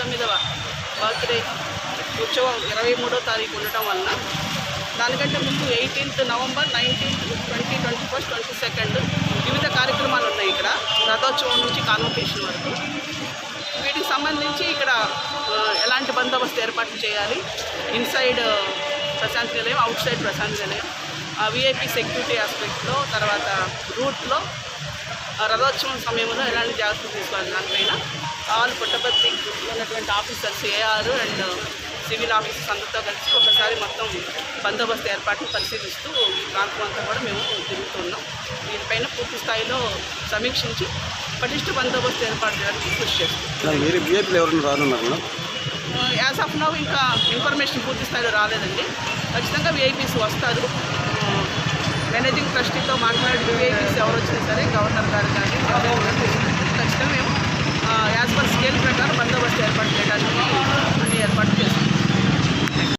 29వ birthday ఉత్సవం 23వ తారీఖు ఉండటం వలన దానికంటే ముందు 18th November, 19th, 20, 21st, 22nd వివిధ కార్యక్రమాలు ఉన్నాయి. ఇక్కడ రథోత్సవం నుంచి కాన్వకేషన్ వరకు వీటికి సంబంధించి ఇక్కడ ఎలాంటి బందోబస్తు ఏర్పాటు చేయాలి, ఇన్సైడ్ ప్రశాంతి నిలయం, అవుట్ సైడ్ ప్రశాంతి నిలయం, విఐపి సెక్యూరిటీ ఆస్పెక్ట్లో, తర్వాత రూట్లో రథోత్సవం సమయంలో ఎలాంటి జాగ్రత్తలు తీసుకోవాలి దానిపైన ఆల్ పుట్టపర్తి ఉన్నటువంటి officers, AR and civil officers అందరితో కలిసి ఒకసారి మొత్తం బందోబస్తు ఏర్పాట్లు పరిశీలిస్తూ ఈ ప్రాంతం అంతా కూడా మేము తిరుగుతున్నాం. దీనిపైన పూర్తి స్థాయిలో సమీక్షించి పటిష్ట బందోబస్తు ఏర్పాటు చేయడానికి కృషి చేస్తున్నాం. యాజ్ ఆఫ్ నౌ ఇంకా ఇన్ఫర్మేషన్ పూర్తి స్థాయిలో రాలేదండి. ఖచ్చితంగా విఐపీస్ వస్తారు. మేనేజింగ్ ట్రస్టీతో మాట్లాడి విఐపీస్ ఎవరు వచ్చినా సరే గవర్నర్ గారు కానీ ఖచ్చితంగా మేము యాజ్ పర్ స్కేల్ ప్రకారం బందోబస్తు ఏర్పాటు చేయడానికి